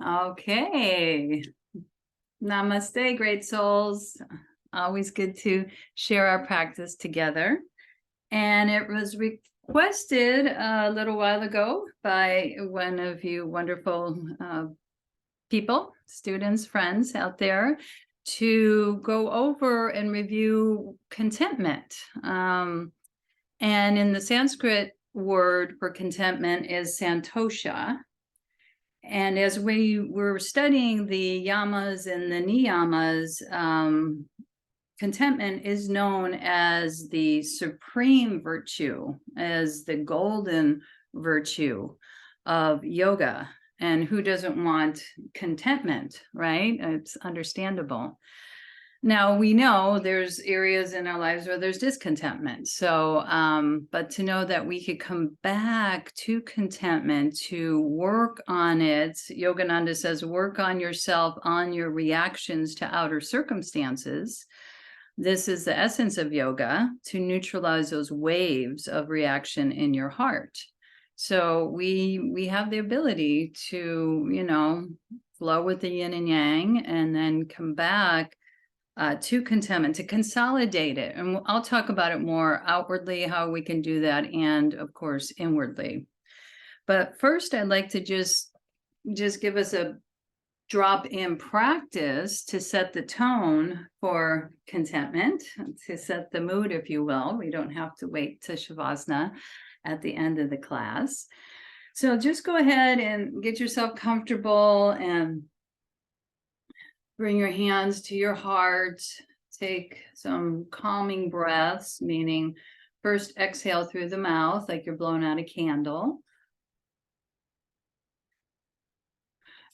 Okay. Namaste, great souls. Always good to share our practice together. And it was requested a little while ago by one of you wonderful people, students, friends out there, to go over and review contentment. And in the Sanskrit word for contentment is Santosha. And as we were studying the yamas and the niyamas, contentment is known as the supreme virtue, as the golden virtue of yoga. And who doesn't want contentment, right? It's understandable. Now, we know there's areas in our lives where there's discontentment. So, but to know that we could come back to contentment, to work on it, Yogananda says, work on yourself, on your reactions to outer circumstances. This is the essence of yoga, to neutralize those waves of reaction in your heart. So we have the ability to, flow with the yin and yang, and then come back to contentment, to consolidate it. And I'll talk about it more outwardly, how we can do that, and of course, inwardly. But first, I'd like to just give us a drop in practice to set the tone for contentment, to set the mood, if you will. We don't have to wait to Shavasana at the end of the class. So just go ahead and get yourself comfortable and bring your hands to your heart. Take some calming breaths, meaning first exhale through the mouth like you're blowing out a candle.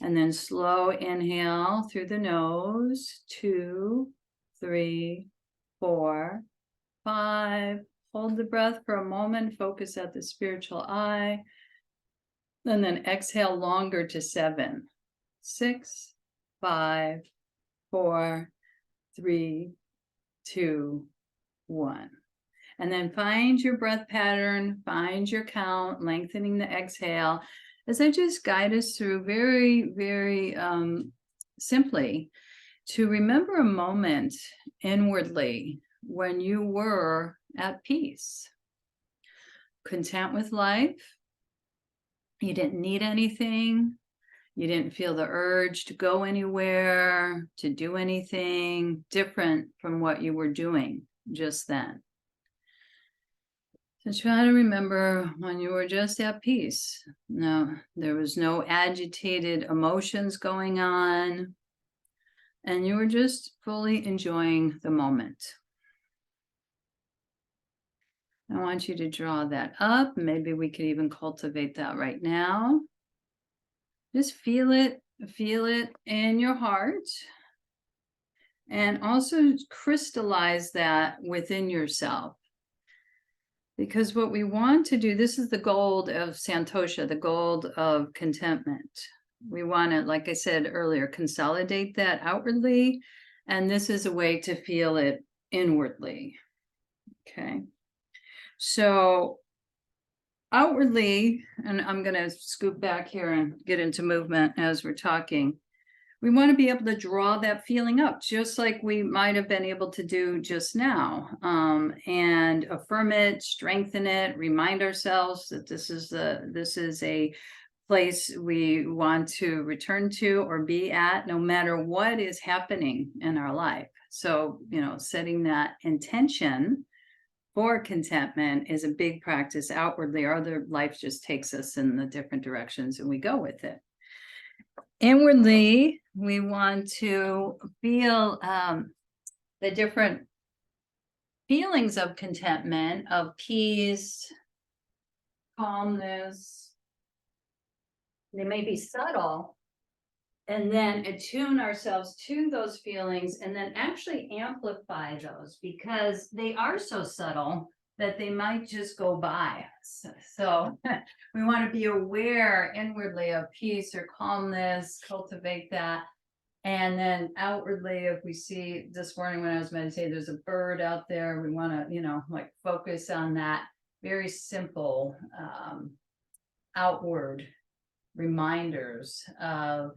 And then slow inhale through the nose, 2, 3, 4, 5. Hold the breath for a moment, focus at the spiritual eye. And then exhale longer to 7, 6, 5, 4, 3, 2, 1. And then find your breath pattern, find your count, lengthening the exhale, as I just guide us through very, very simply to remember a moment inwardly when you were at peace, content with life. You didn't need anything. You didn't feel the urge to go anywhere, to do anything different from what you were doing just then. So try to remember when you were just at peace. No, there was no agitated emotions going on, and you were just fully enjoying the moment. I want you to draw that up. Maybe we could even cultivate that right now. Just feel it in your heart, and also crystallize that within yourself. Because what we want to do, this is the gold of Santosha, the gold of contentment. We want to, like I said earlier, consolidate that outwardly, and this is a way to feel it inwardly. Okay. So outwardly, and I'm going to scoop back here and get into movement as we're talking. We want to be able to draw that feeling up, just like we might have been able to do just now, and affirm it, strengthen it, remind ourselves that this is a place we want to return to or be at, no matter what is happening in our life. So, setting that intention for contentment is a big practice outwardly, or other life just takes us in the different directions and we go with it. Inwardly, we want to feel the different feelings of contentment, of peace, calmness. They may be subtle, and then attune ourselves to those feelings and then actually amplify those, because they are so subtle that they might just go by us. So we want to be aware inwardly of peace or calmness, cultivate that. And then outwardly, if we see, this morning when I was meditating, there's a bird out there, we want to, focus on that very simple outward reminders of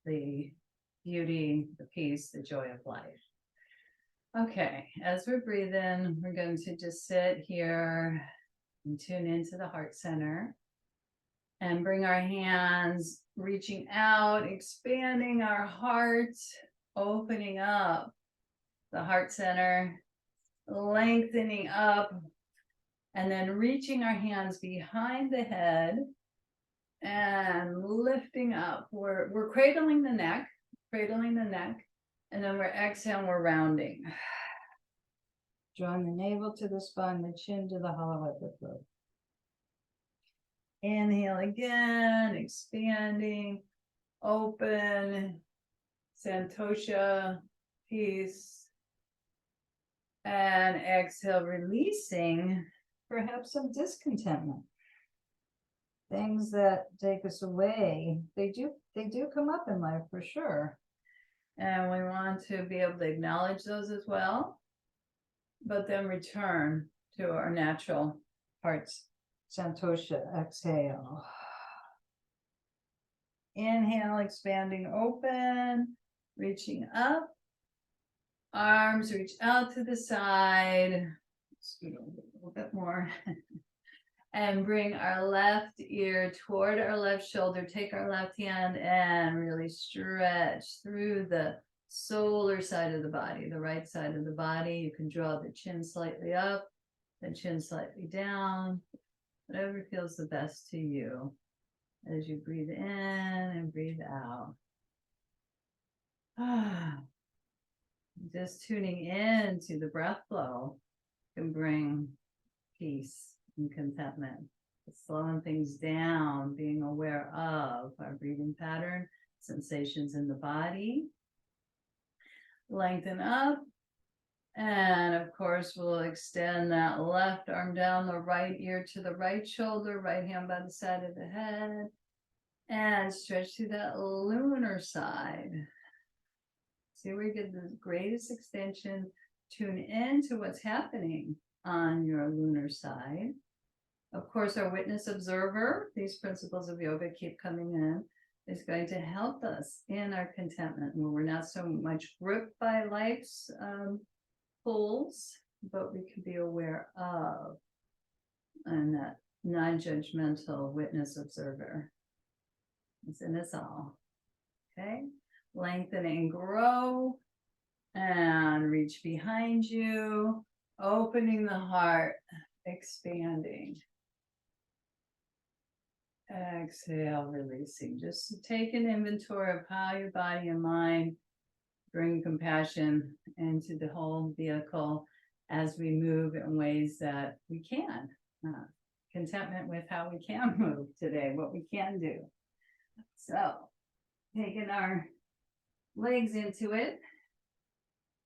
the beauty, the peace, the joy of life. Okay, as we're breathing, we're going to just sit here and tune into the heart center and bring our hands reaching out, expanding our heart, opening up the heart center, lengthening up, and then reaching our hands behind the head and lifting up. We're cradling the neck, and then we're exhaling, we're rounding. Drawing the navel to the spine, the chin to the hollow of the throat. Inhale again, expanding, open, Santosha, peace. And exhale, releasing perhaps some discontentment. Things that take us away, they do come up in life for sure. And we want to be able to acknowledge those as well, but then return to our natural hearts. Santosha, exhale. Inhale, expanding, open, reaching up. Arms reach out to the side. Scoot over a little bit more. And bring our left ear toward our left shoulder. Take our left hand and really stretch through the solar side of the body, the right side of the body. You can draw the chin slightly up, the chin slightly down, whatever feels the best to you as you breathe in and breathe out. Just tuning in to the breath flow can bring peace and contentment. Slowing things down, being aware of our breathing pattern, sensations in the body. Lengthen up. And of course, we'll extend that left arm down, the right ear to the right shoulder, right hand by the side of the head. And stretch to that lunar side. See where you get the greatest extension. Tune into what's happening on your lunar side. Of course, our witness observer, these principles of yoga keep coming in, is going to help us in our contentment where we're not so much gripped by life's pulls, but we can be aware of, and that non-judgmental witness observer is in us all. Okay, lengthen and grow, and reach behind you, opening the heart, expanding. Exhale, releasing. Just to take an inventory of how your body and mind bring compassion into the whole vehicle as we move in ways that we can. Contentment with how we can move today, what we can do. So, taking our legs into it,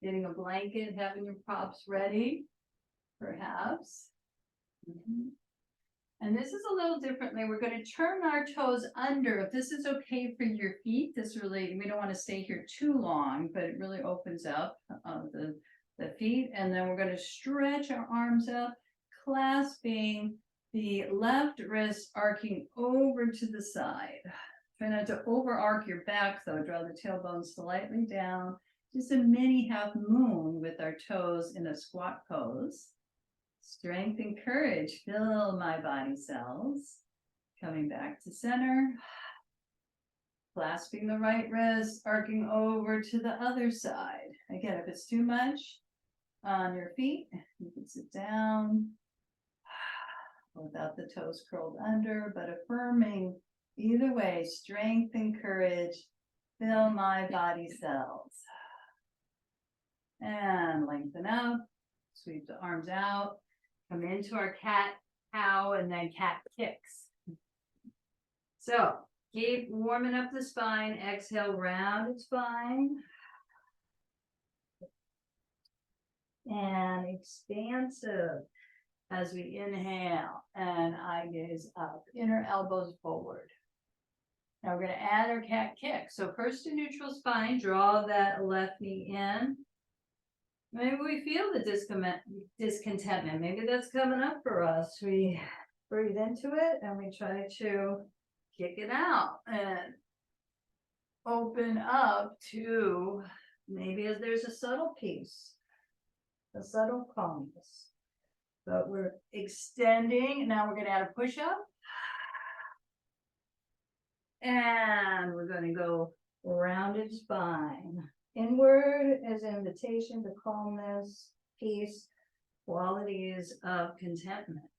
getting a blanket, having your props ready, perhaps. And this is a little differently. We're going to turn our toes under. If this is okay for your feet, this really, we don't want to stay here too long, but it really opens up the feet. And then we're going to stretch our arms up, clasping the left wrist, arcing over to the side. Try not to over arc your back though. Draw the tailbone slightly down. Just a mini half moon with our toes in a squat pose. Strength and courage fill my body cells. Coming back to center. Clasping the right wrist, arcing over to the other side. Again, if it's too much on your feet, you can sit down without the toes curled under, but affirming either way, strength and courage fill my body cells. And lengthen up, sweep the arms out. Come into our cat cow and then cat kicks. So keep warming up the spine. Exhale, rounded spine. And expansive as we inhale and eye gaze up. Inner elbows forward. Now we're going to add our cat kick. So first to neutral spine, draw that left knee in. Maybe we feel the discontentment. Maybe that's coming up for us. We breathe into it and we try to kick it out and open up to, maybe as there's a subtle peace, a subtle calmness. But we're extending. Now we're going to add a push-up. And we're going to go rounded spine. Inward is invitation to calmness, peace, qualities of contentment.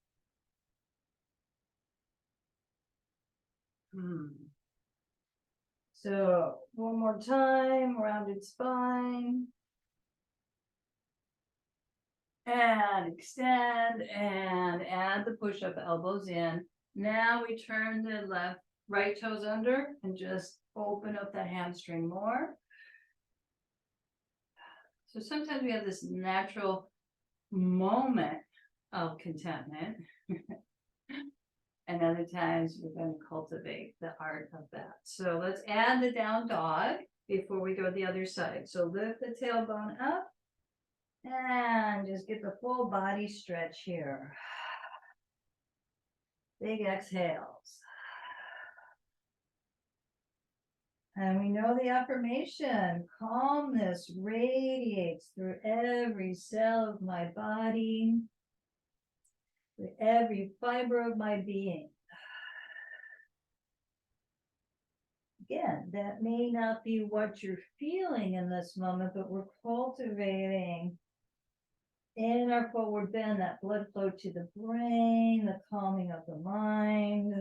So one more time, rounded spine. And extend and add the push-up elbows in. Now we turn the right toes under and just open up that hamstring more. So sometimes we have this natural moment of contentment. And other times we're going to cultivate the art of that. So let's add the down dog before we go the other side. So lift the tailbone up and just get the full body stretch here. Big exhales. And we know the affirmation, calmness radiates through every cell of my body, through every fiber of my being. Again, that may not be what you're feeling in this moment, but we're cultivating in our forward bend that blood flow to the brain, the calming of the mind,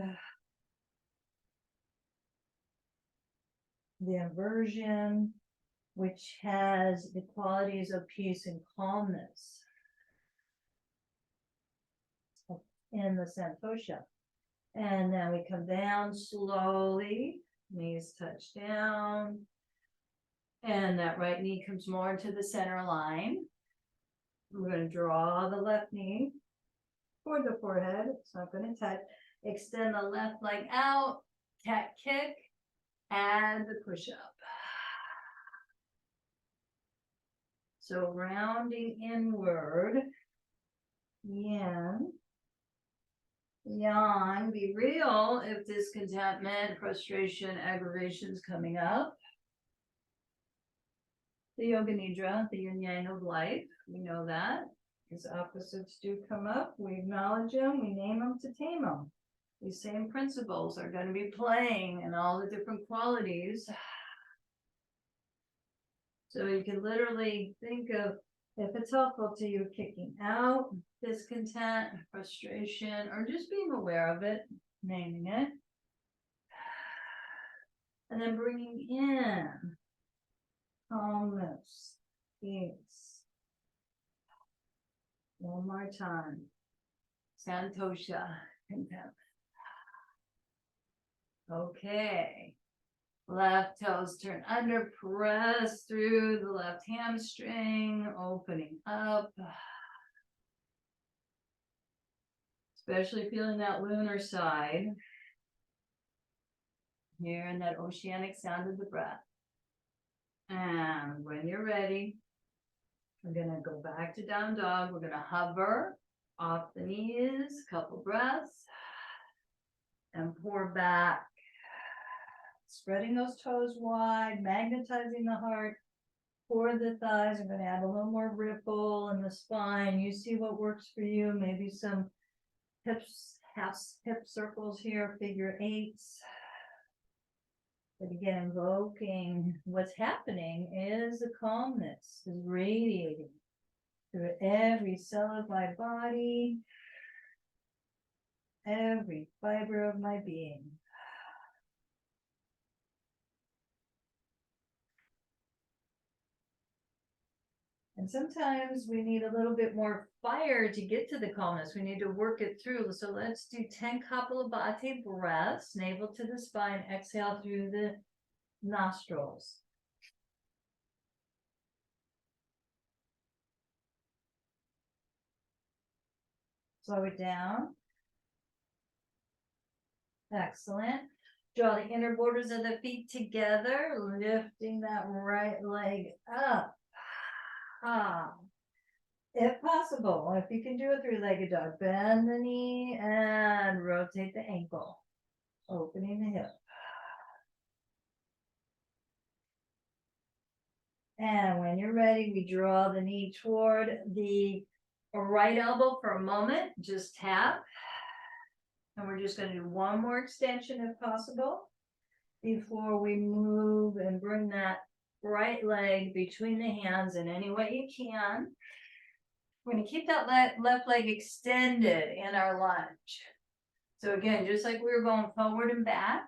the inversion, which has the qualities of peace and calmness in the Santosha. And then we come down slowly, knees touch down, and that right knee comes more into the center line. We're going to draw the left knee toward the forehead. It's not going to touch. Extend the left leg out, cat kick, and the push-up. So rounding inward, yin, yang, be real if discontentment, frustration, aggravation is coming up. The yoga nidra, the yin yang of life, we know that. As opposites do come up, we acknowledge them, we name them to tame them. These same principles are going to be playing in all the different qualities. So you can literally think of, if it's helpful to you, kicking out discontent, frustration, or just being aware of it, naming it. And then bringing in calmness, peace. One more time. Santosha, contentment. Okay. Left toes turn under, press through the left hamstring, opening up. Especially feeling that lunar side. Hearing that oceanic sound of the breath. And when you're ready, we're going to go back to down dog. We're going to hover off the knees, couple breaths, and pour back. Spreading those toes wide, magnetizing the heart, pour the thighs. I'm going to add a little more ripple in the spine. You see what works for you. Maybe some hips, hip circles here, figure eights. But again, invoking what's happening is the calmness is radiating through every cell of my body, every fiber of my being. And sometimes we need a little bit more fire to get to the calmness. We need to work it through. So let's do 10 Kapalabhati breaths, navel to the spine, exhale through the nostrils. Slow it down. Excellent. Draw the inner borders of the feet together, lifting that right leg up. If possible, if you can do a three-legged dog, bend the knee and rotate the ankle, opening the hip. And when you're ready, we draw the knee toward the right elbow for a moment. Just tap. And we're just going to do one more extension if possible before we move and bring that right leg between the hands in any way you can. We're going to keep that left leg extended in our lunge. So again, just like we were going forward and back,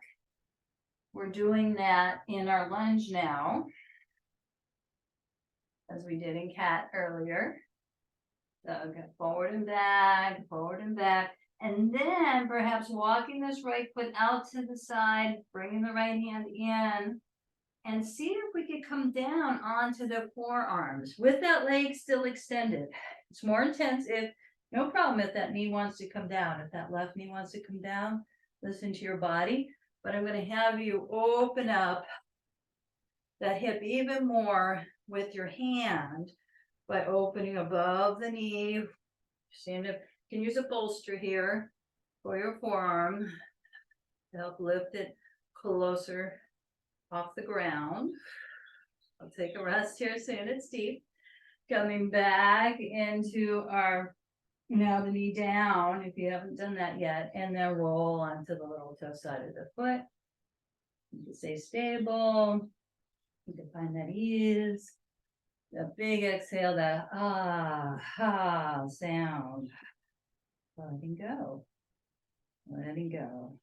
we're doing that in our lunge now, as we did in cat earlier. So okay, forward and back, and then perhaps walking this right foot out to the side, bringing the right hand in, and see if we could come down onto the forearms with that leg still extended. It's more intense if, no problem if that knee wants to come down. If that left knee wants to come down, listen to your body. But I'm going to have you open up that hip even more with your hand by opening above the knee. Stand up. You can use a bolster here for your forearm to help lift it closer off the ground. I'll take a rest here, stand it steep. Coming back into our, now the knee down if you haven't done that yet, and then roll onto the little toe side of the foot. You can stay stable. You can find that ease. The big exhale, that ah sound. Letting go. Letting go.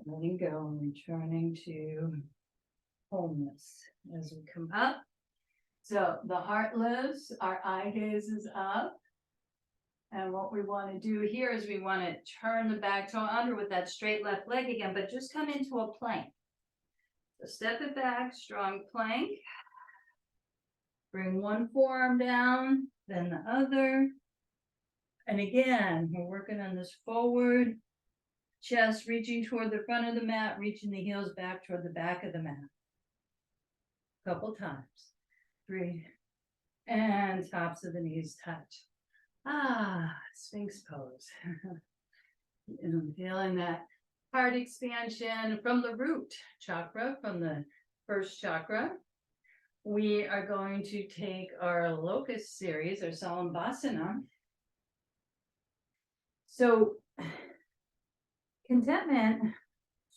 Letting go and returning to wholeness as we come up. So the heart lifts, our eye gaze is up. And what we want to do here is we want to turn the back toe under with that straight left leg again, but just come into a plank. So step it back, strong plank. Bring one forearm down, then the other. And again, we're working on this forward chest, reaching toward the front of the mat, reaching the heels back toward the back of the mat. Couple times. 3. And tops of the knees touch. Sphinx pose. And I'm feeling that heart expansion from the root chakra, from the first chakra. We are going to take our locust series, our Salambhasana. So contentment,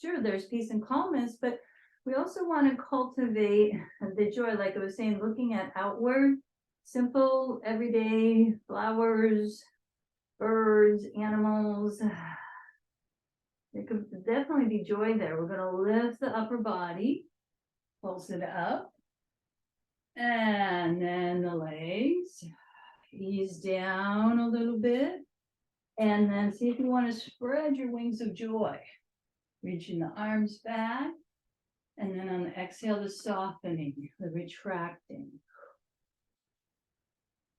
sure, there's peace and calmness, but we also want to cultivate the joy, like I was saying, looking at outward, simple, everyday flowers, birds, animals. There could definitely be joy there. We're going to lift the upper body, pulse it up, and then the legs, ease down a little bit, and then see if you want to spread your wings of joy, reaching the arms back, and then on the exhale, the softening, the retracting.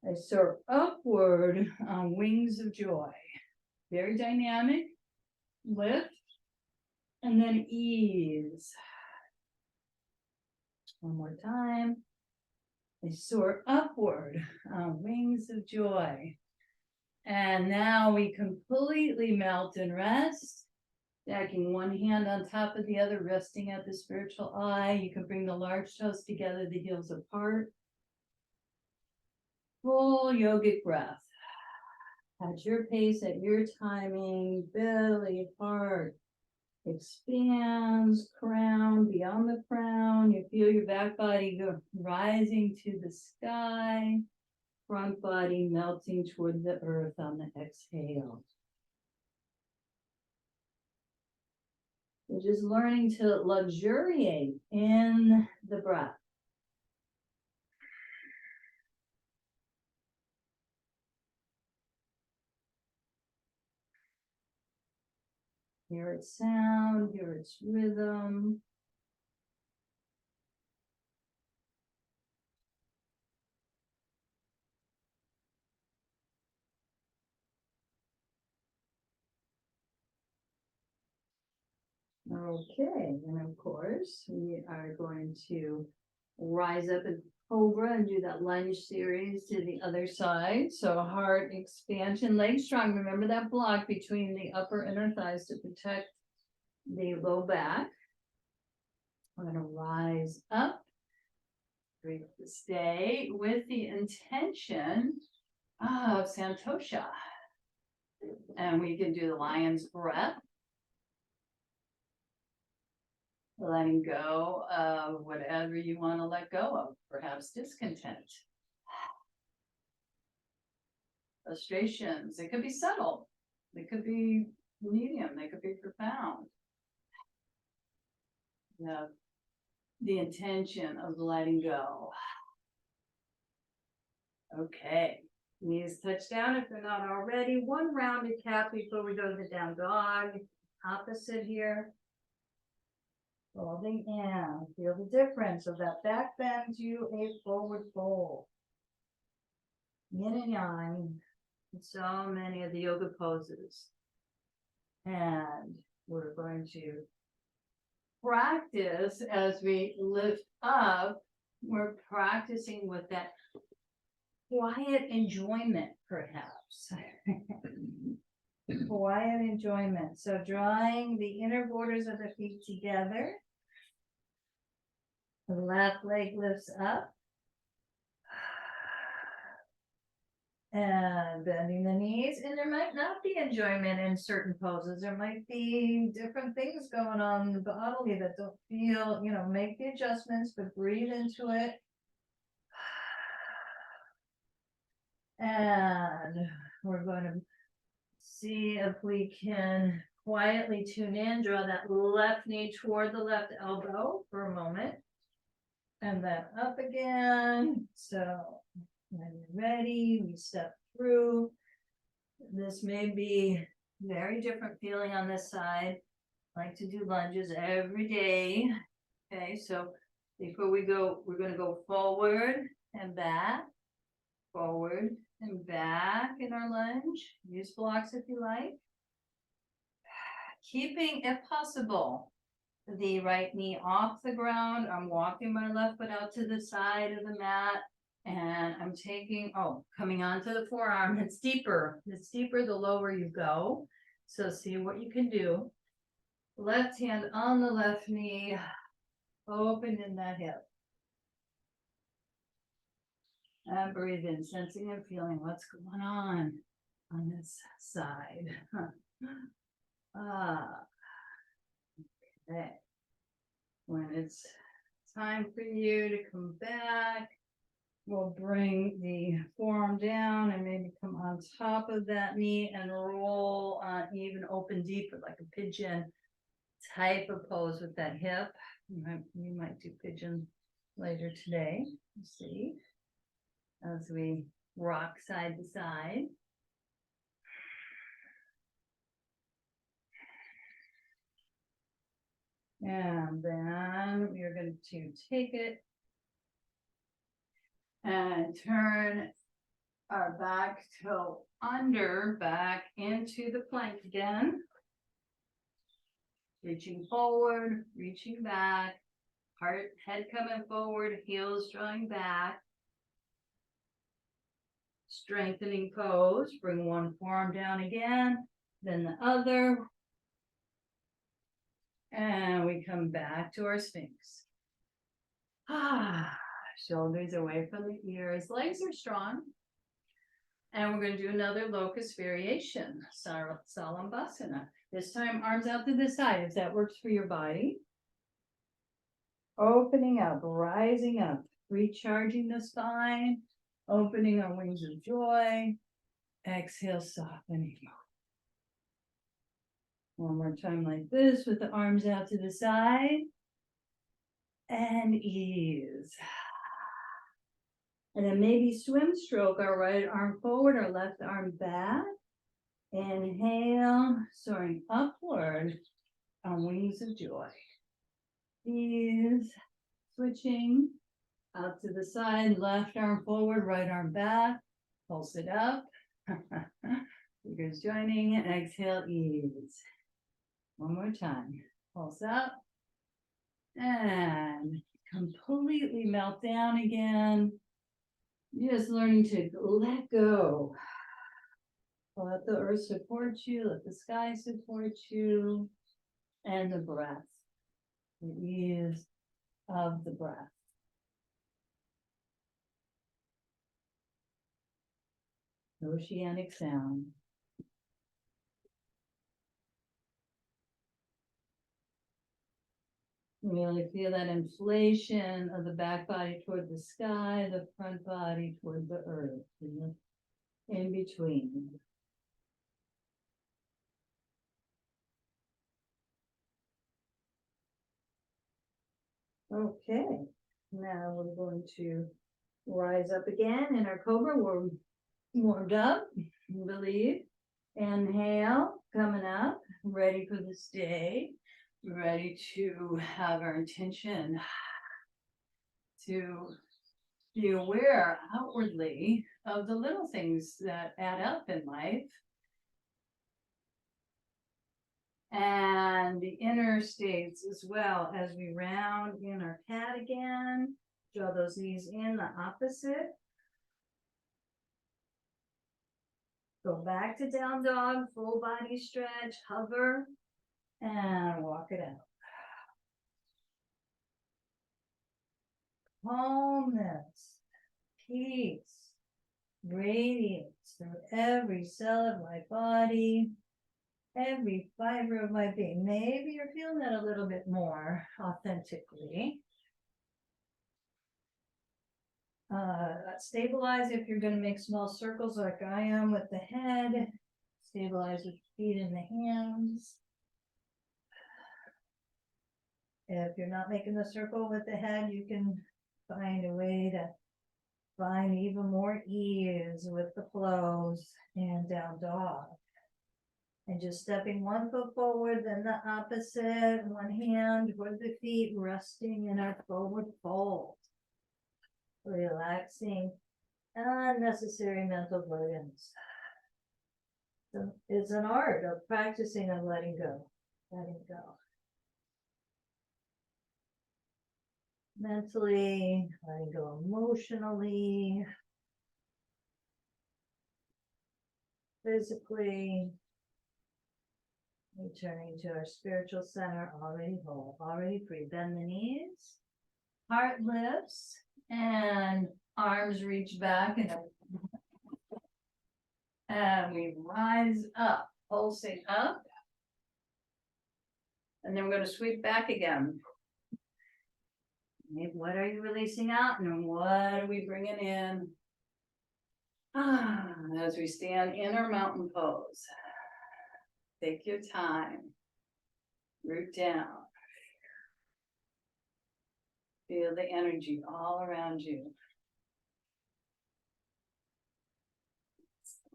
I soar upward on wings of joy. Very dynamic. Lift, and then ease. One more time. I soar upward on wings of joy. And now we completely melt and rest. Stacking one hand on top of the other, resting at the spiritual eye. You can bring the large toes together, the heels apart. Full yogic breath. At your pace, at your timing, belly, heart expands, crown, beyond the crown. You feel your back body go rising to the sky, front body melting toward the earth on the exhale. We're just learning to luxuriate in the breath. Hear its sound, hear its rhythm. Okay, and of course, we are going to rise up and cobra and do that lunge series to the other side. So heart expansion, legs strong. Remember that block between the upper inner thighs to protect the low back. We're going to rise up Great. Stay with the intention of Santosha. And we can do the lion's breath. Letting go of whatever you want to let go of, perhaps discontent, frustrations. It could be subtle, they could be medium, they could be profound. You know, the intention of letting go. Okay, knees touch down if they're not already. One rounded cat before we go to the down dog. Opposite here. Folding in. Feel the difference of that back bend to a forward fold. Yin and yang. So many of the yoga poses. And we're going to practice as we lift up. We're practicing with that quiet enjoyment, perhaps. Quiet enjoyment. So drawing the inner borders of the feet together. The left leg lifts up. And bending the knees. And there might not be enjoyment in certain poses. There might be different things going on bodily that don't feel, you know, make the adjustments, but breathe into it. And we're going to see if we can quietly tune in, draw that left knee toward the left elbow for a moment. And then up again. So when you're ready, we step through. This may be very different feeling on this side. I like to do lunges every day. Okay, so before we go, we're going to go forward and back, forward and back in our lunge. Use blocks if you like. Keeping, if possible, the right knee off the ground. I'm walking my left foot out to the side of the mat. And I'm taking, coming onto the forearm. It's deeper. It's deeper the lower you go. So see what you can do. Left hand on the left knee. Open in that hip. And breathe in, sensing and feeling what's going on this side. Okay. When it's time for you to come back, we'll bring the forearm down and maybe come on top of that knee and roll even open deeper, like a pigeon type of pose with that hip. You might do pigeon later today. Let's see. As we rock side to side. And then we are going to take it and turn our back toe under, back into the plank again. Reaching forward, reaching back, head coming forward, heels drawing back. Strengthening pose, bring one forearm down again, then the other. And we come back to our Sphinx. Shoulders away from the ears, legs are strong. And we're going to do another locust variation, Salambhasana. This time, arms out to the side, if that works for your body. Opening up, rising up, recharging the spine, opening our wings of joy. Exhale, softening. One more time like this with the arms out to the side. And ease. And then maybe swim stroke our right arm forward, our left arm back. Inhale, soaring upward on wings of joy. Ease, switching out to the side, left arm forward, right arm back. Pulse it up. Fingers joining, exhale, ease. One more time. Pulse up. And completely melt down again. Just learning to let go. Let the earth support you, let the sky support you, and the breath, the ease of the breath. Oceanic sound. Really feel that inflation of the back body toward the sky, the front body toward the earth, and in between. Okay, now we're going to rise up again in our cobra. We're warmed up, I believe. Inhale, coming up, ready for this day, ready to have our intention to be aware outwardly of the little things that add up in life and the inner states as well. As we round in our cat again, draw those knees in the opposite. Go back to down dog, full body stretch, hover, and walk it out. Calmness, peace, radiates through every cell of my body, every fiber of my being. Maybe you're feeling that a little bit more authentically. Stabilize if you're going to make small circles like I am with the head. Stabilize with feet and the hands. If you're not making the circle with the head, you can find a way to find even more ease with the flows and down dog. And just stepping one foot forward, then the opposite, one hand toward the feet, resting in our forward fold. Relaxing unnecessary mental burdens. So it's an art of practicing and letting go. Letting go. Mentally, letting go emotionally, physically, returning to our spiritual center, already whole, already free. Bend the knees, heart lifts, and arms reach back, and we rise up, pulsing up, and then we're going to sweep back again. What are you releasing out, and what are we bringing in? As we stand in our mountain pose, take your time, root down, feel the energy all around you.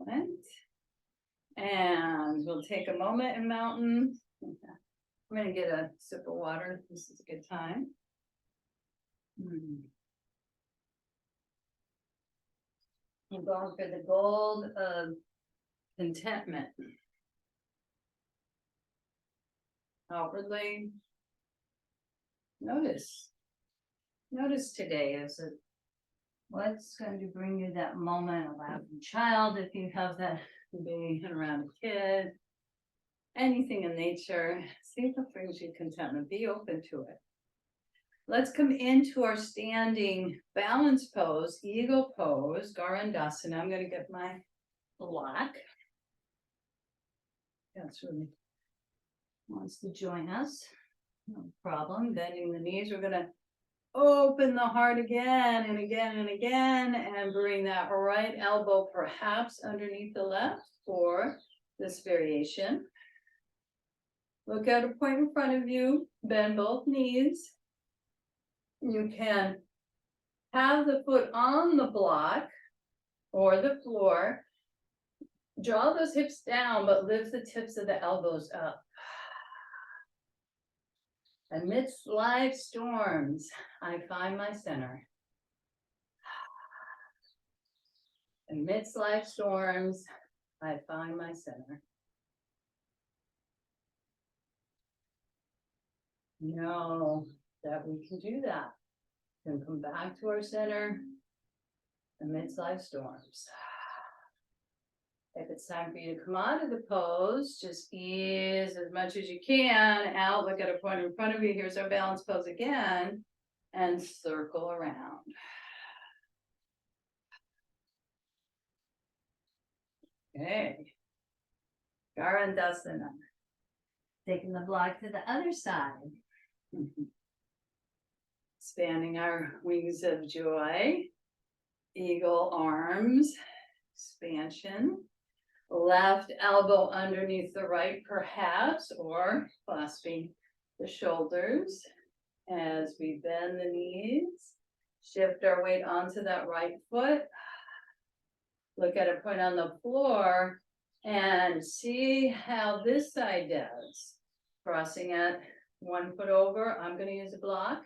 Excellent. And we'll take a moment in mountain. I'm going to get a sip of water. This is a good time. I'm going for the gold of contentment. Outwardly, notice today, is it what's going to bring you that moment, a laughing child, if you have that, being around a kid, anything in nature. See what brings you contentment. Be open to it. Let's come into our standing balance pose, eagle pose, Garandasana. I'm going to get my block. That's really wants to join us. No problem. Bending the knees. We're going to open the heart again and again and again, and bring that right elbow perhaps underneath the left for this variation. Look at a point in front of you. Bend both knees. You can have the foot on the block or the floor. Draw those hips down, but lift the tips of the elbows up. Amidst life storms, I find my center. Amidst life storms, I find my center. Know that we can do that. We can come back to our center amidst life storms. If it's time for you to come out of the pose, just ease as much as you can out. Look at a point in front of you. Here's our balance pose again, and circle around. Okay. Garandasana. Taking the block to the other side. Expanding our wings of joy. Eagle arms. Expansion. Left elbow underneath the right, perhaps, or clasping the shoulders as we bend the knees. Shift our weight onto that right foot. Look at a point on the floor and see how this side does. Crossing it, 1 foot over. I'm going to use a block.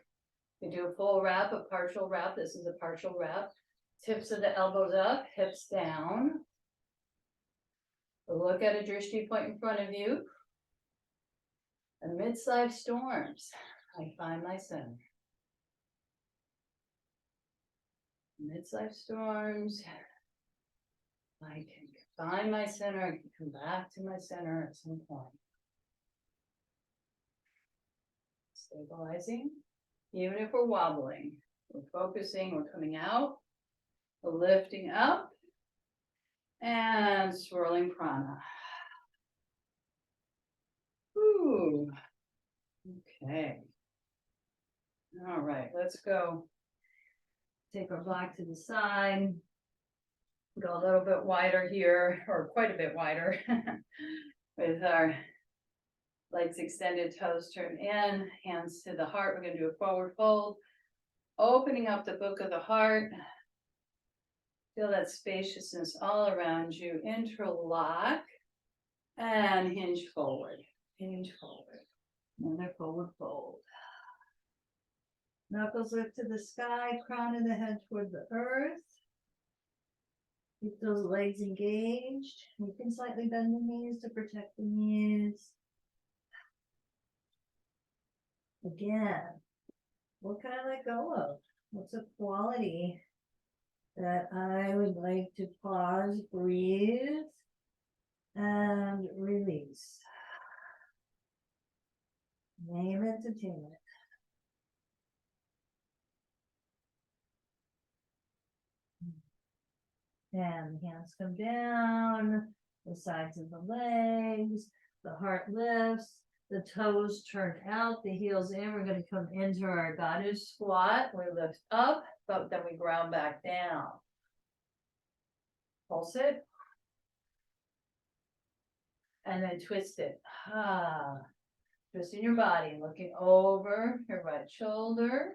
You do a full wrap, a partial wrap. This is a partial wrap. Tips of the elbows up, hips down. Look at a drishti point in front of you. Amidst life storms, I find my center. Amidst life storms, I can find my center. I can come back to my center at some point. Stabilizing. Even if we're wobbling, we're focusing, we're coming out, we're lifting up, and swirling prana. Ooh. Okay. All right, let's go. Take our block to the side. Go a little bit wider here, or quite a bit wider, with our legs extended, toes turned in, hands to the heart. We're going to do a forward fold, opening up the book of the heart. Feel that spaciousness all around you. Interlock and hinge forward. Hinge forward. Another forward fold. Knuckles lift to the sky, crown of the head toward the earth. Keep those legs engaged. You can slightly bend the knees to protect the knees. Again, what can I let go of? What's a quality that I would like to pause, breathe, and release? Name it to tame it. And the hands come down, the sides of the legs, the heart lifts, the toes turn out, the heels in. We're going to come into our goddess squat. We lift up, but then we ground back down. Pulse it. And then twist it. Twisting your body, looking over your right shoulder.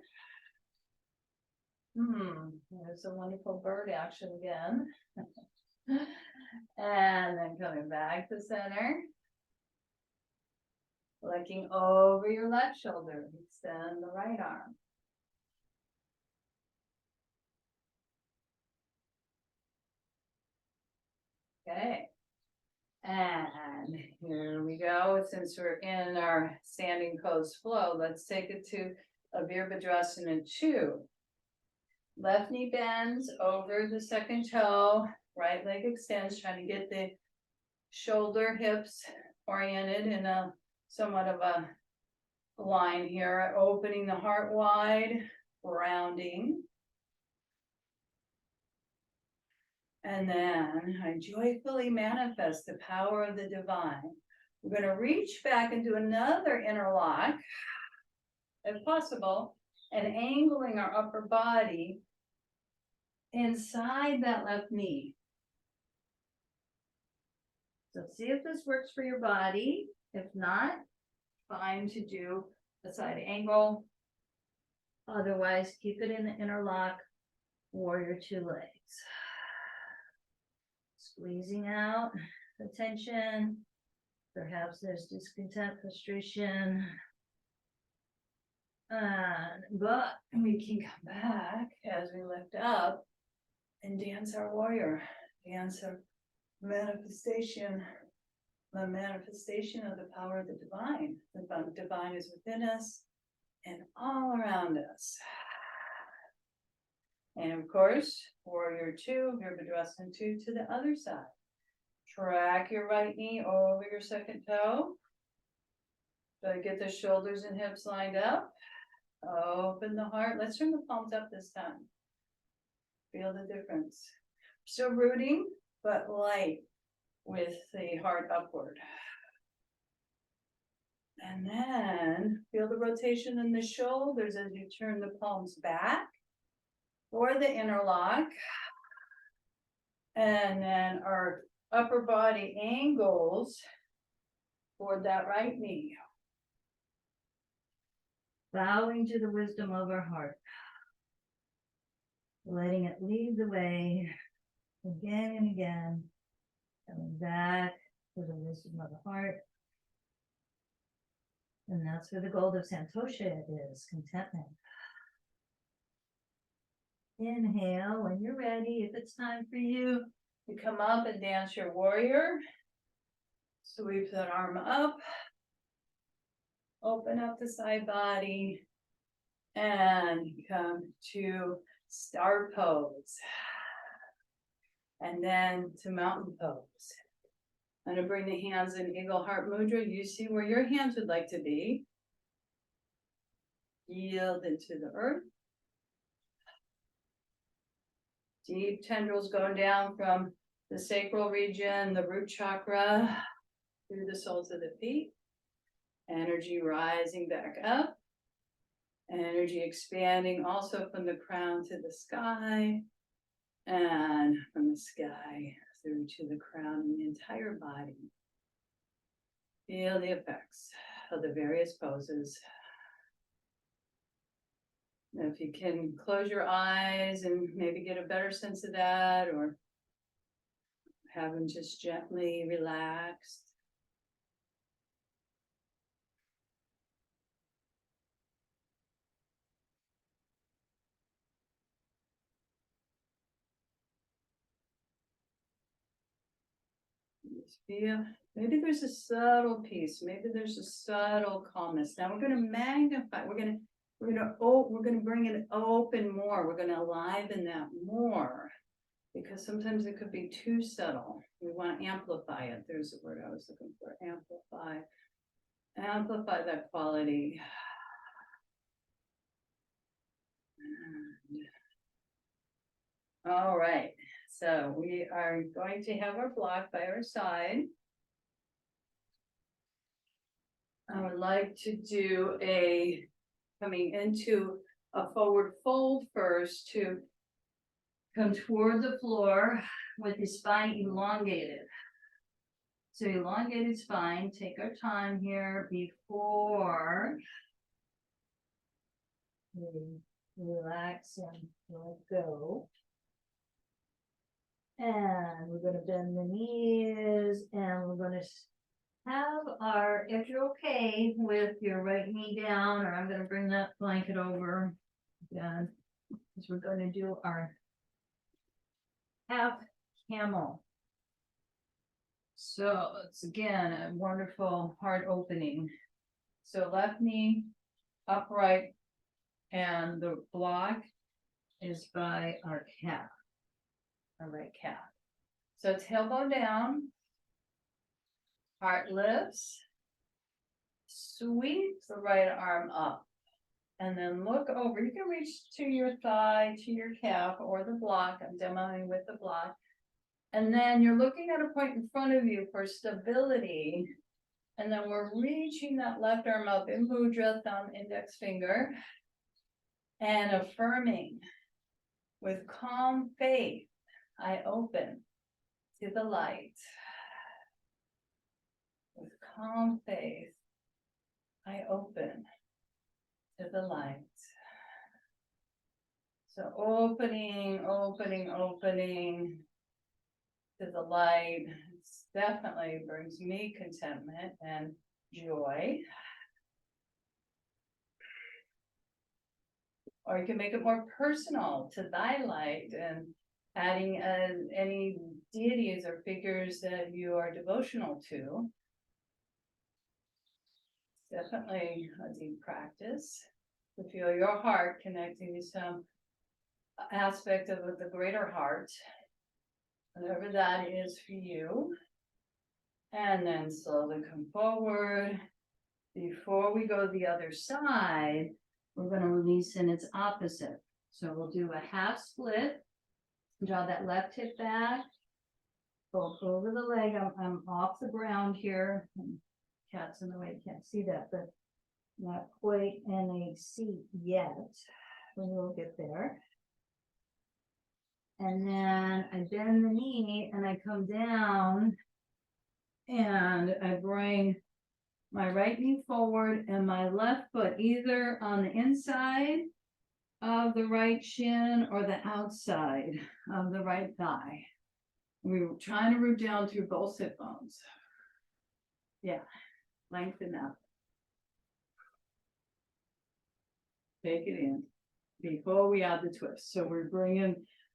There's a wonderful bird action again. And then coming back to center. Looking over your left shoulder. Extend the right arm. Okay. And here we go. Since we're in our standing pose flow, let's take it to a Virabhadrasana 2. Left knee bends over the second toe, right leg extends, trying to get the shoulder, hips oriented in a somewhat of a line here, opening the heart wide, rounding. And then I joyfully manifest the power of the divine. We're going to reach back and do another interlock, if possible, and angling our upper body inside that left knee. So see if this works for your body. If not, fine to do a side angle. Otherwise, keep it in the interlock, warrior 2 legs. Squeezing out the tension. Perhaps there's discontent, frustration. But we can come back as we lift up and dance our warrior. Dance our manifestation. The manifestation of the power of the divine. The divine is within us and all around us. And of course, warrior 2, Virabhadrasana 2 to the other side. Track your right knee over your second toe. So get the shoulders and hips lined up. Open the heart. Let's turn the palms up this time. Feel the difference. Still rooting, but light. with the heart upward. And then feel the rotation in the shoulders as you turn the palms back for the interlock. And then our upper body angles toward that right knee. Bowing to the wisdom of our heart. Letting it lead the way again and again. Coming back to the wisdom of the heart. And that's where the gold of Santosha is, contentment. Inhale when you're ready. If it's time for you to come up and dance your warrior. Sweep that arm up. Open up the side body. And come to star pose. And then to mountain pose. I'm going to bring the hands in Eagle Heart Mudra. You see where your hands would like to be. Yield into the earth. Deep tendrils going down from the sacral region, the root chakra, through the soles of the feet. Energy rising back up. Energy expanding also from the crown to the sky. And from the sky through to the crown and the entire body. Feel the effects of the various poses. If you can close your eyes and maybe get a better sense of that, or have them just gently relaxed. Feel, maybe there's a subtle peace, maybe there's a subtle calmness. Now we're going to magnify, we're going to bring it open more. We're going to enliven that more, because sometimes it could be too subtle. We want to amplify it. There's the word I was looking for. Amplify that quality. All right. So we are going to have our block by our side. I would like to do coming into a forward fold first, to come toward the floor with the spine elongated. So elongated spine, take our time here before we relax and let go. And we're going to bend the knees, and we're going to have if you're okay with your right knee down, or I'm going to bring that blanket over again, because we're going to do our half camel. So it's again a wonderful heart opening. So left knee upright, and the block is by our calf. Our right calf. So tailbone down, heart lifts, sweep the right arm up, and then look over. You can reach to your thigh, to your calf, or the block. I'm demoing with the block. And then you're looking at a point in front of you for stability. And then we're reaching that left arm up in mudra, thumb, index finger, and affirming with calm faith. I open to the light. With calm faith, I open to the light. So opening to the light. It definitely brings me contentment and joy. Or you can make it more personal, to thy light, and adding any deities or figures that you are devotional to. Definitely a deep practice to feel your heart connecting to some aspect of the greater heart, whatever that is for you. And then slowly come forward. Before we go the other side, we're going to release in its opposite. So we'll do a half split. Draw that left hip back, Pull over the leg. I'm off the ground here. Cat's in the way, can't see that, but not quite in a seat yet. We will get there. And then I bend the knee and I come down and I bring my right knee forward and my left foot either on the inside of the right shin or the outside of the right thigh. We were trying to root down through both hip bones. Yeah, lengthen up. Take it in before we add the twist. So we're bringing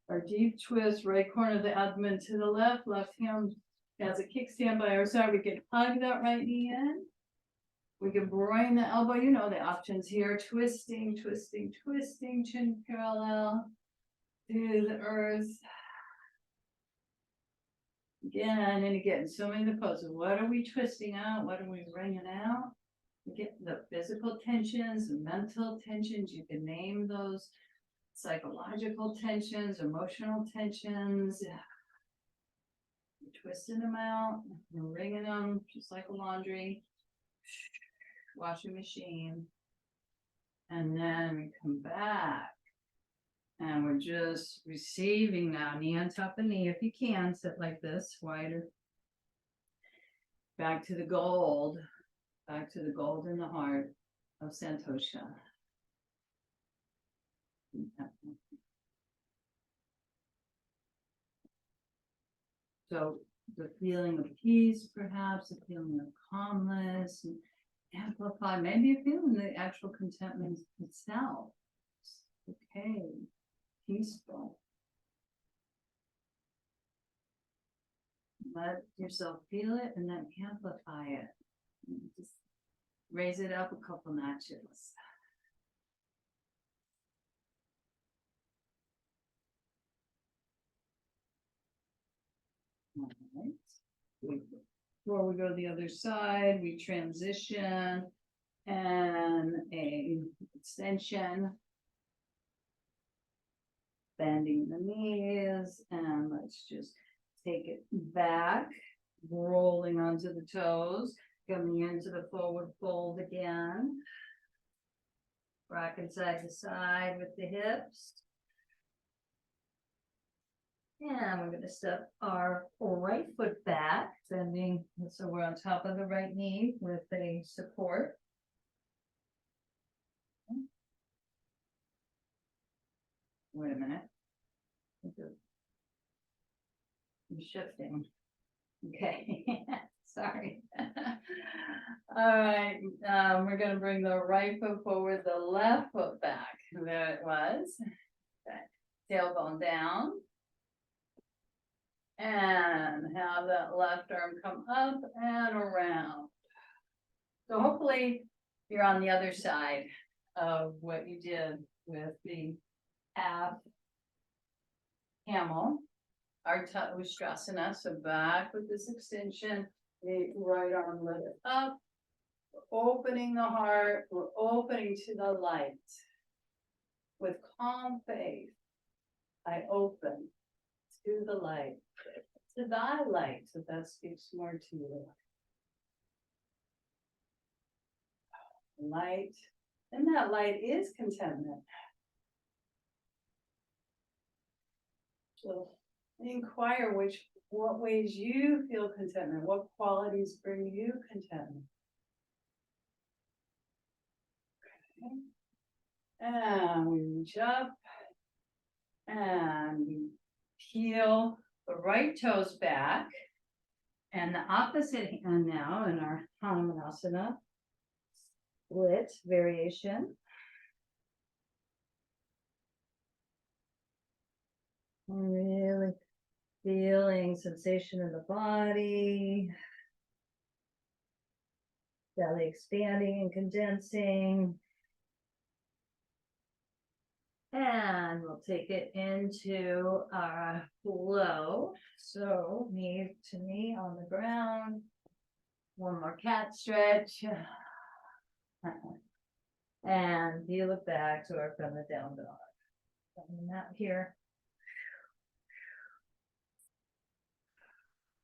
our deep twist, right corner of the abdomen to the left hand has a kickstand by our side. We can hug that right knee in. We can bring the elbow, you know the options here, twisting, twisting, twisting, chin parallel to the earth. Again and again, so many poses. What are we twisting out? What are we bringing out? You get the physical tensions, the mental tensions. You can name those. Psychological tensions, emotional tensions. You're twisting them out, you're wringing them just like a laundry washing machine. And then we come back and we're just receiving now, knee on top of knee. If you can, sit like this, wider. Back to the gold in the heart of Santosha. So the feeling of peace, perhaps, the feeling of calmness, and amplify. Maybe you're feeling the actual contentment itself. Okay, peaceful. Let yourself feel it and then amplify it. Just raise it up a couple notches. All right. Before we go to the other side, we transition and a extension. Bending the knees, and let's just take it back, rolling onto the toes, coming into the forward fold again. Rocking side to side with the hips. And we're going to step our right foot back, bending, so we're on top of the right knee with a support. Wait a minute. I'm shifting. Okay, sorry. All right, we're going to bring the right foot forward, the left foot back. There it was. Okay. Tailbone down. And have that left arm come up and around. So hopefully you're on the other side of what you did with the half camel, our Ustrasana. So back with this extension, the right arm lifted up. We're opening the heart, we're opening to the light. With calm faith, I open to the light, to thy light, so that speaks more to you. Light, and that light is contentment. So inquire what ways you feel contentment, what qualities bring you contentment. Okay. And we reach up and we peel the right toes back, and the opposite hand now in our Hanumanasana split variation. Really feeling sensation in the body, belly expanding and condensing. And we'll take it into our flow. So knee to knee on the ground. One more cat stretch. And peel it back to our friendly down dog. On the mat here.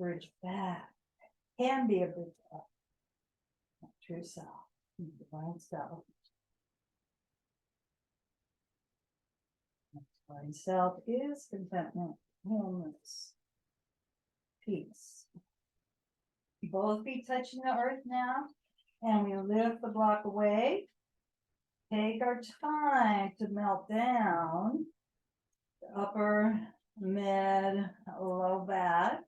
bridge back. Can be a bridge back. True self. Divine self. Divine self is contentment, wholeness, peace. Both feet touching the earth now, and we lift the block away. Take our time to melt down the upper, mid, low back.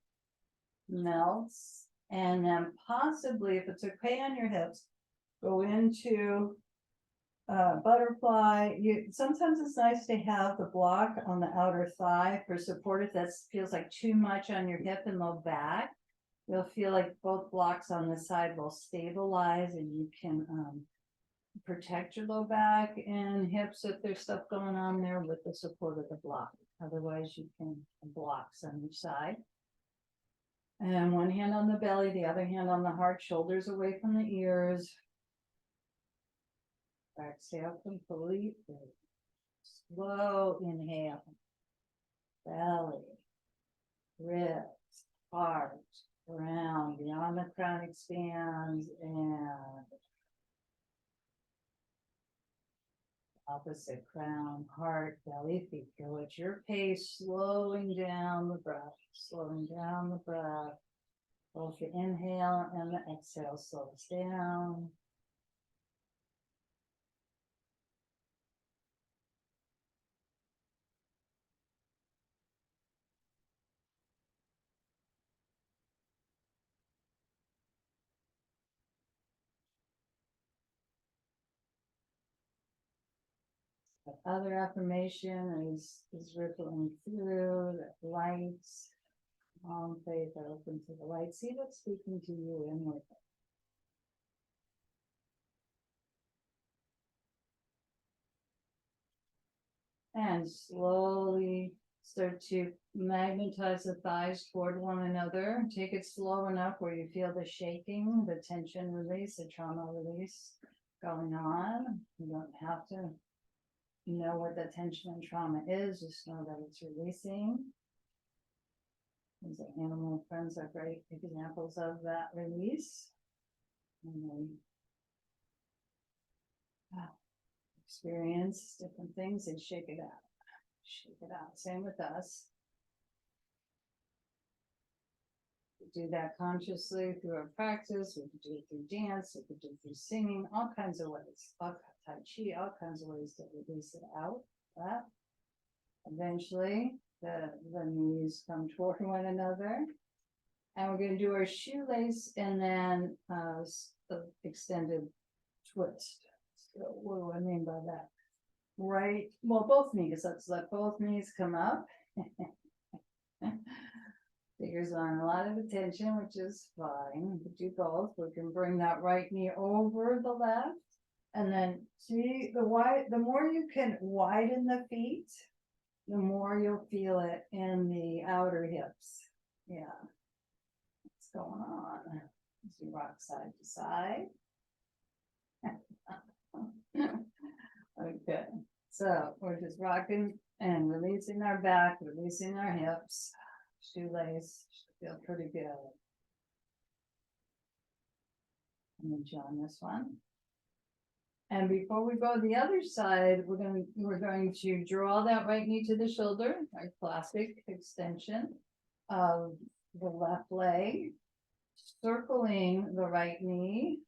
Melts, and then possibly, if it's okay on your hips, go into butterfly. Sometimes it's nice to have the block on the outer thigh for support if that feels like too much on your hip and low back. You'll feel like both blocks on the side will stabilize, and you can protect your low back and hips if there's stuff going on there with the support of the block. Otherwise, you can blocks on each side. And one hand on the belly, the other hand on the heart, shoulders away from the ears. Exhale completely. Slow inhale. Belly, ribs, heart, crown, beyond the crown expands, and opposite crown, heart, belly, feet go at your pace, slowing down the breath, slowing down the breath. Both the inhale and the exhale slows down. The other affirmation is rippling through the lights. Long faith, open to the light. See what's speaking to you inwardly. And slowly start to magnetize the thighs toward one another. Take it slow enough where you feel the shaking, the tension release, the trauma release going on. You don't have to know what the tension and trauma is, just know that it's releasing. These animal friends are great examples of that release. And then experience different things and shake it out. Shake it out. Same with us. We do that consciously through our practice. We could do it through dance. We could do it through singing. All kinds of ways. Tai Chi. All kinds of ways to release it out. That. Eventually, the knees come toward one another. And we're going to do our shoelace and then the extended twist. So what do I mean by that? Right, well, both knees. Let's let both knees come up. Figures on a lot of attention, which is fine. We could do both. We can bring that right knee over the left. And then see the more you can widen the feet, the more you'll feel it in the outer hips. Yeah. What's going on? As you rock side to side. Okay, so we're just rocking and releasing our back, releasing our hips. Shoelace should feel pretty good. And then join this one. And before we go to the other side, we're going to draw that right knee to the shoulder, our classic extension of the left leg, circling the right knee.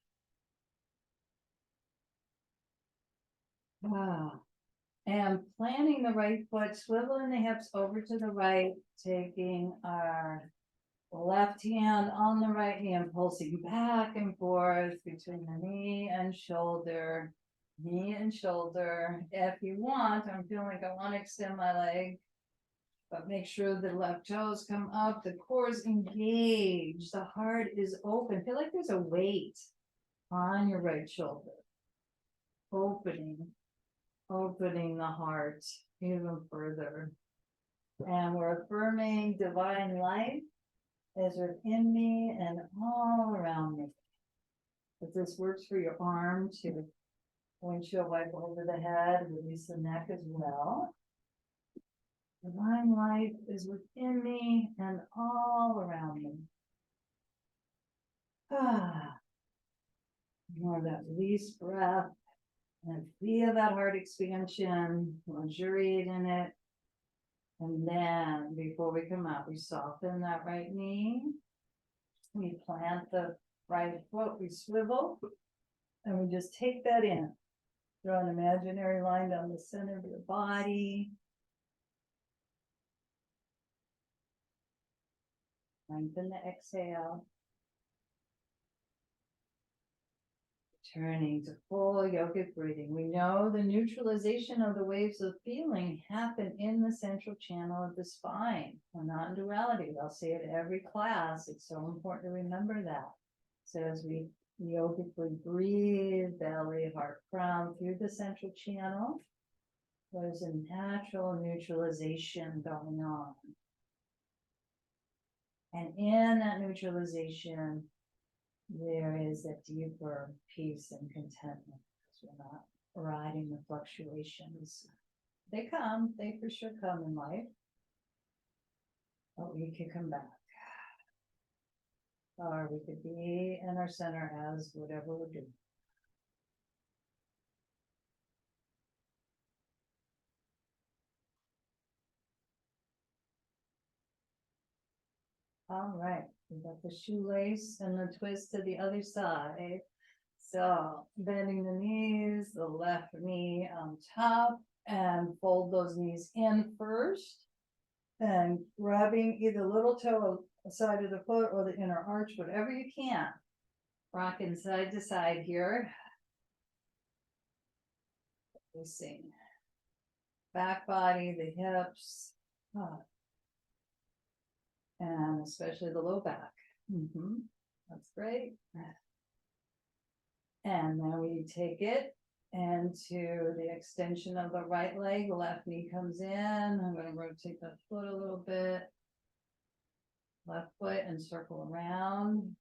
And planting the right foot, swiveling the hips over to the right, taking our left hand on the right knee and pulsing back and forth between the knee and shoulder. If you want, I'm feeling like I want to extend my leg, but make sure the left toes come up, the core is engaged, the heart is open. Feel like there's a weight on your right shoulder. Opening the heart even further. And we're affirming divine life is within me and all around me. If this works for your arm to windshield wipe over the head, release the neck as well. Divine life is within me and all around me. Ah, more of that release breath and feel that heart expansion, luxuriate in it. And then before we come out, we soften that right knee. We plant the right foot, we swivel, and we just take that in. Draw an imaginary line down the center of your body. Lengthen the exhale. Turning to full yogic breathing. We know the neutralization of the waves of feeling happen in the central channel of the spine. We're not in duality. I'll say it every class. It's so important to remember that. So as we yogically breathe, belly, heart, crown through the central channel, there's a natural neutralization going on. And in that neutralization, there is a deeper peace and contentment because we're not riding the fluctuations. They come, they for sure come in life, but we can come back. Or we could be in our center as whatever we're doing. All right, we got the shoelace and the twist to the other side. So bending the knees, the left knee on top, and fold those knees in first. And grabbing either little toe side of the foot or the inner arch, whatever you can. Rocking side to side here. Releasing back body, the hips, and especially the low back. That's great. And then we take it into the extension of the right leg. The left knee comes in. I'm going to rotate the foot a little bit. Left foot and circle around.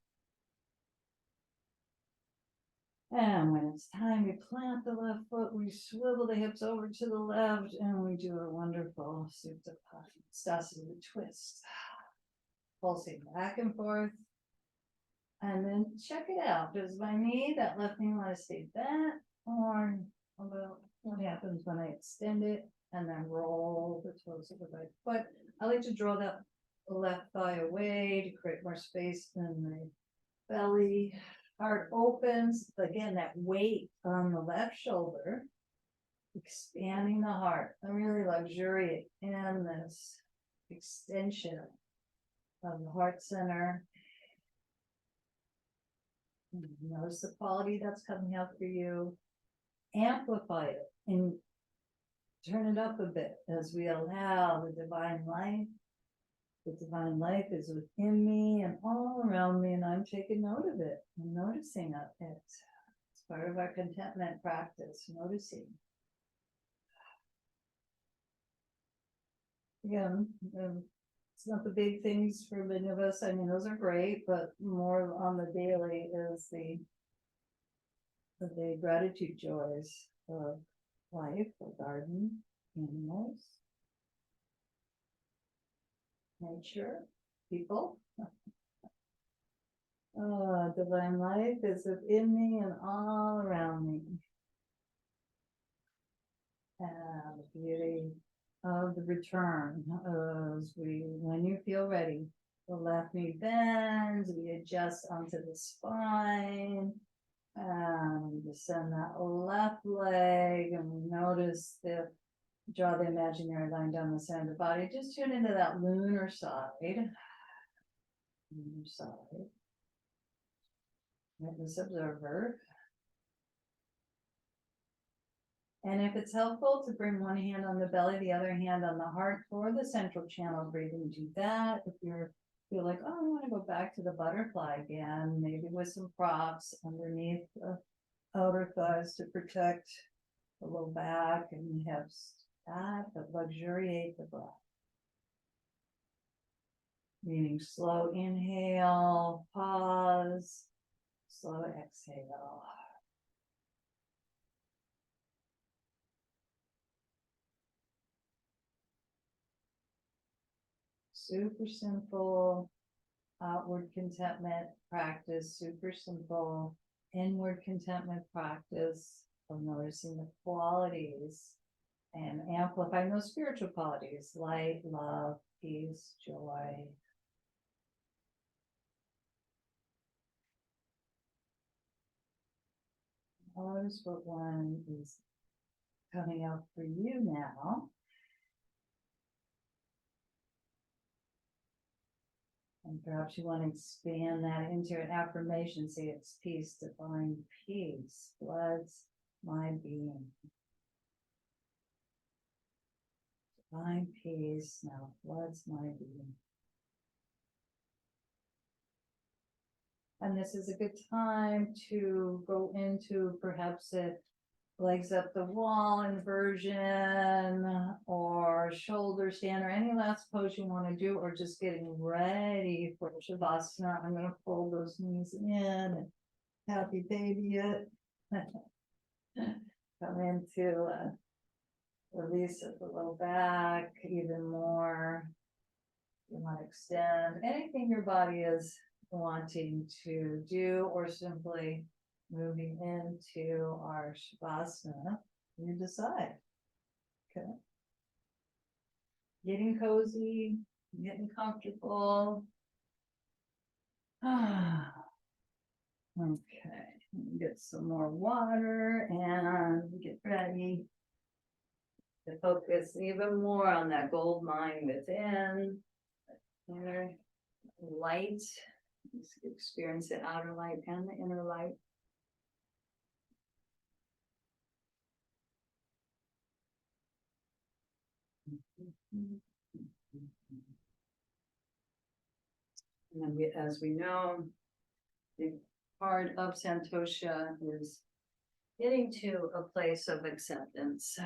And when it's time, we plant the left foot, we swivel the hips over to the left, and we do a wonderful Supta Stasana twist. Pulsing back and forth. And then check it out. Does my knee, that left knee, want to stay bent? Or what happens when I extend it and then roll the toes of the right foot? I like to draw that left thigh away to create more space in the belly. Heart opens, again, that weight on the left shoulder, expanding the heart. I really luxuriate in this extension of the heart center. Notice the quality that's coming out for you. Amplify it and turn it up a bit as we allow the divine life. The divine life is within me and all around me, and I'm taking note of it. I'm noticing it. It's part of our contentment practice, noticing. Again, it's not the big things for many of us. I mean, those are great, but more on the daily is the gratitude joys of life, the garden, animals, nature, people. Divine life is within me and all around me. And the beauty of the return as when you feel ready, the left knee bends, we adjust onto the spine, and we descend that left leg, and we notice draw the imaginary line down the center of the body. Just tune into that lunar side. Lunar side. Witness observer. And if it's helpful to bring one hand on the belly, the other hand on the heart for the central channel breathing, do that. If you feel like, oh, I want to go back to the butterfly again, maybe with some props underneath the outer thighs to protect the low back and the hips. But luxuriate the breath. Meaning slow inhale, pause, slow exhale. super simple outward contentment practice, super simple inward contentment practice of noticing the qualities and amplifying those spiritual qualities, light, love, peace, joy. Notice what one is coming up for you now. And perhaps you want to expand that into an affirmation. Say it's peace, divine peace, floods my being. Divine peace now floods my being. And this is a good time to go into perhaps a legs up the wall inversion or shoulder stand or any last pose you want to do, or just getting ready for Shavasana. I'm going to fold those knees in and happy baby it. Come into release of the low back even more. You want to extend anything your body is wanting to do, or simply moving into our Shavasana. You decide. Okay. Getting cozy, getting comfortable. Okay, get some more water and get ready to focus even more on that gold mine within. Inner light, experience the outer light and the inner light. And then as we know, the part of Santosha is getting to a place of acceptance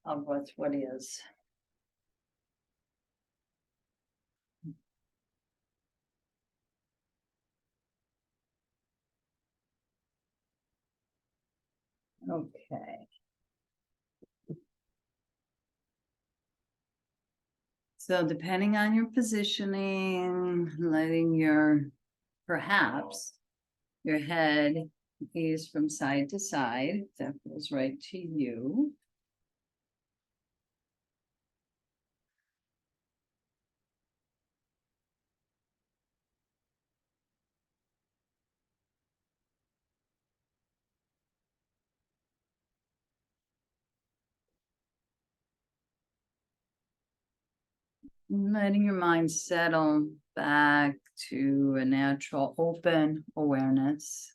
of what is. Okay. So depending on your positioning, letting perhaps your head ease from side to side, if that feels right to you. Letting your mind settle back to a natural open awareness.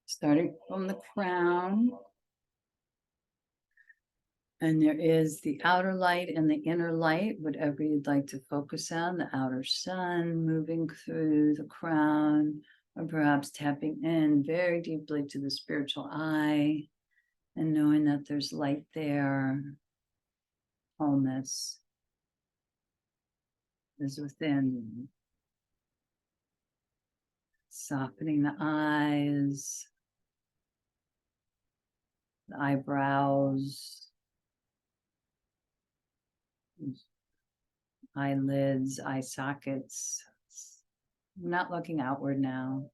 Starting from the crown. And there is the outer light and the inner light, whatever you'd like to focus on, the outer sun moving through the crown, or perhaps tapping in very deeply to the spiritual eye and knowing that there's light there, wholeness is within. Softening the eyes, the eyebrows, eyelids, eye sockets. I'm not looking outward now.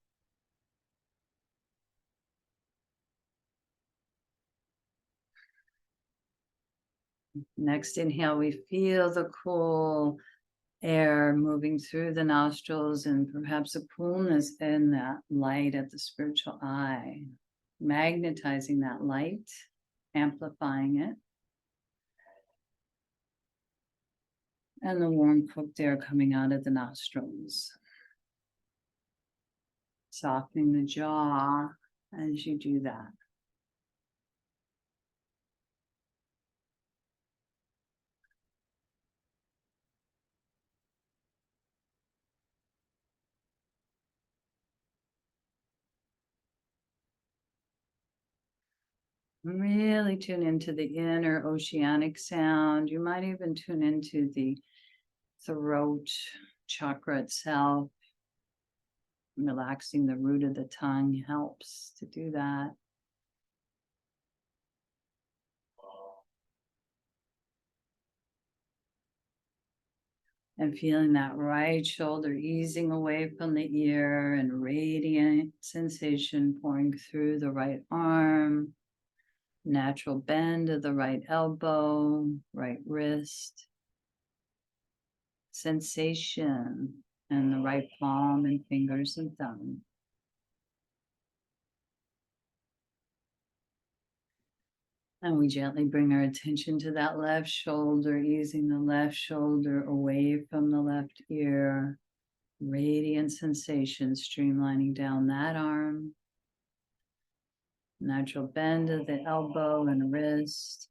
Next inhale, we feel the cool air moving through the nostrils and perhaps a coolness in that light at the spiritual eye, magnetizing that light, amplifying it. And the warm cooked air coming out of the nostrils. Softening the jaw as you do that. Really tune into the inner oceanic sound. You might even tune into the throat chakra itself. Relaxing the root of the tongue helps to do that. And feeling that right shoulder easing away from the ear and radiant sensation pouring through the right arm, natural bend of the right elbow, right wrist, sensation in the right palm and fingers and thumb. And we gently bring our attention to that left shoulder, easing the left shoulder away from the left ear. Radiant sensation streamlining down that arm. Natural bend of the elbow and wrist.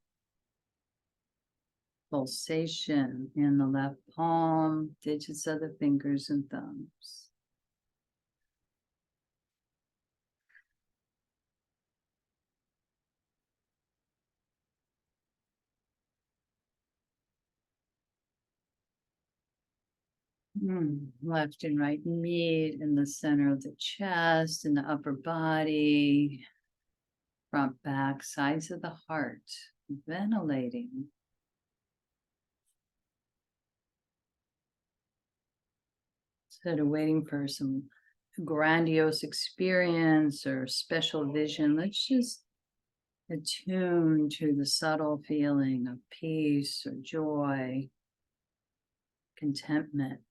Pulsation in the left palm, digits of the fingers and thumbs. Left and right meet in the center of the chest, in the upper body, front, back, sides of the heart, ventilating. Instead of waiting for some grandiose experience or special vision, let's just attune to the subtle feeling of peace or joy, contentment.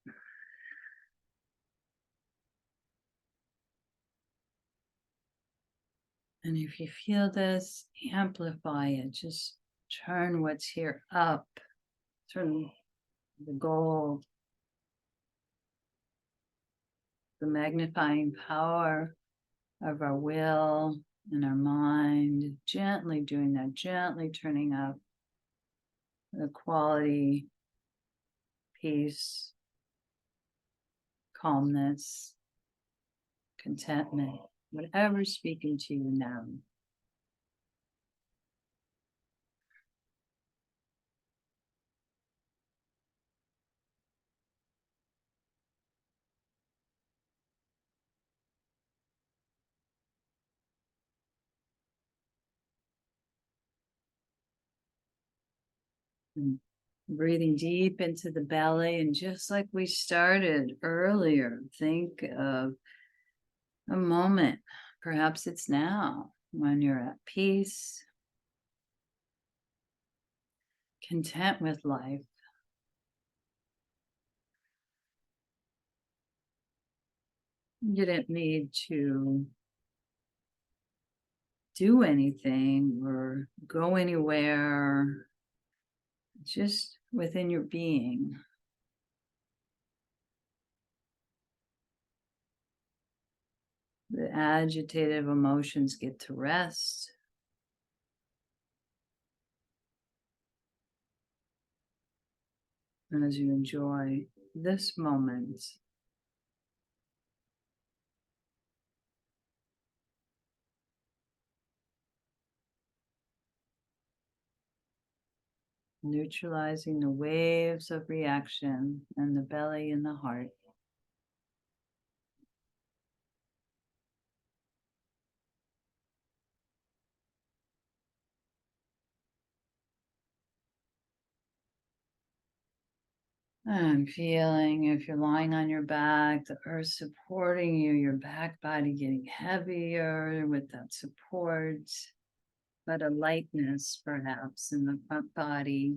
And if you feel this, amplify it. Just turn what's here up. Turn the gold, the magnifying power of our will and our mind. Gently doing that, gently turning up the quality, peace, calmness, contentment, whatever's speaking to you now. And breathing deep into the belly, and just like we started earlier, think of a moment, perhaps it's now, when you're at peace, content with life. You didn't need to do anything or go anywhere, just within your being. The agitated emotions get to rest. And as you enjoy this moment, neutralizing the waves of reaction in the belly and the heart. And feeling, if you're lying on your back, the earth supporting you, your back body getting heavier with that support, but a lightness perhaps in the front body.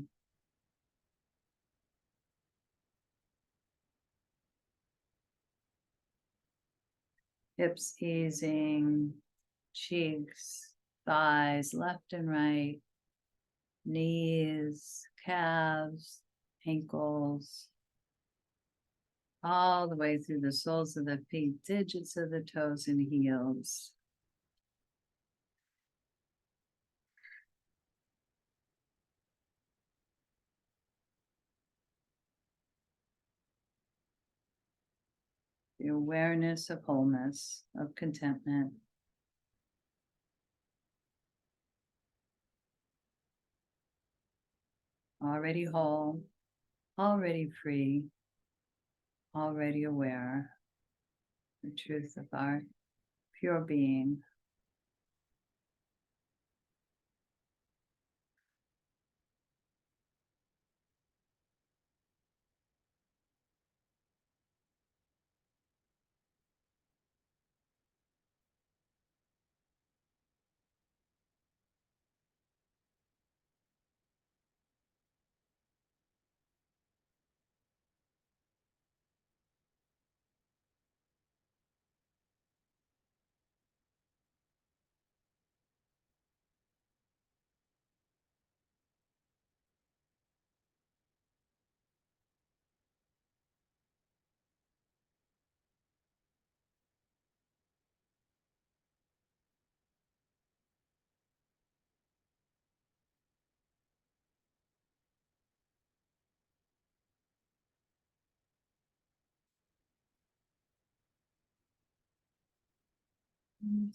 Hips easing, cheeks, thighs, left and right, knees, calves, ankles, all the way through the soles of the feet, digits of the toes and heels. The awareness of wholeness, of contentment. Already whole, already free, already aware, the truth of our pure being.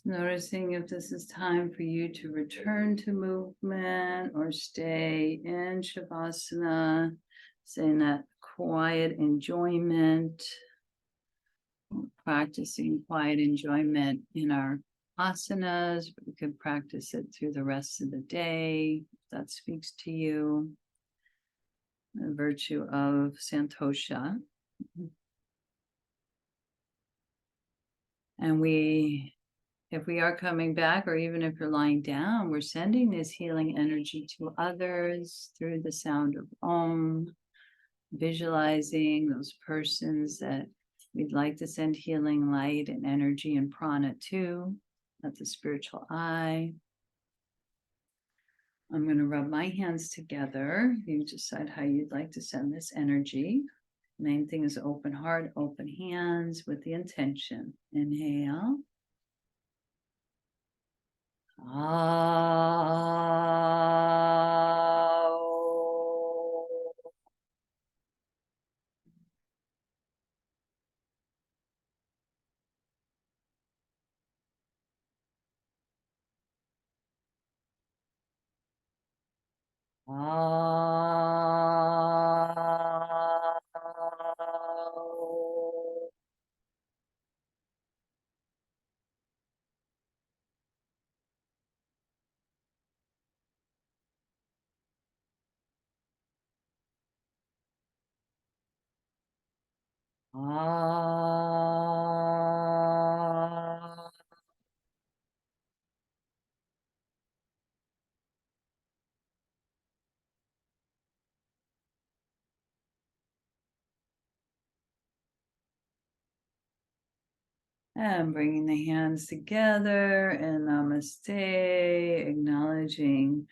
Noticing if this is time for you to return to movement or stay in Shavasana, saying that quiet enjoyment, practicing quiet enjoyment in our asanas. We could practice it through the rest of the day, if that speaks to you. The virtue of Santosha. And if we are coming back, or even if you're lying down, we're sending this healing energy to others through the sound of Om, visualizing those persons that we'd like to send healing light and energy and prana to, at the spiritual eye. I'm going to rub my hands together. You decide how you'd like to send this energy. Main thing is open heart, open hands with the intention. Inhale. And bringing the hands together and namaste, acknowledging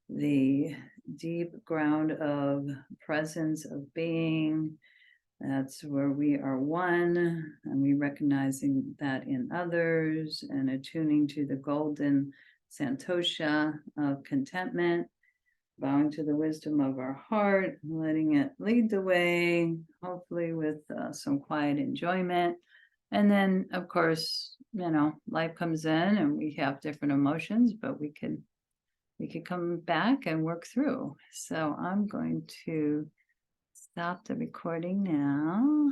the deep ground of presence of being. That's where we are one, and we recognizing that in others and attuning to the golden Santosha of contentment, bowing to the wisdom of our heart, letting it lead the way, hopefully with some quiet enjoyment. And then, of course, life comes in and we have different emotions, but we could come back and work through. So I'm going to stop the recording now.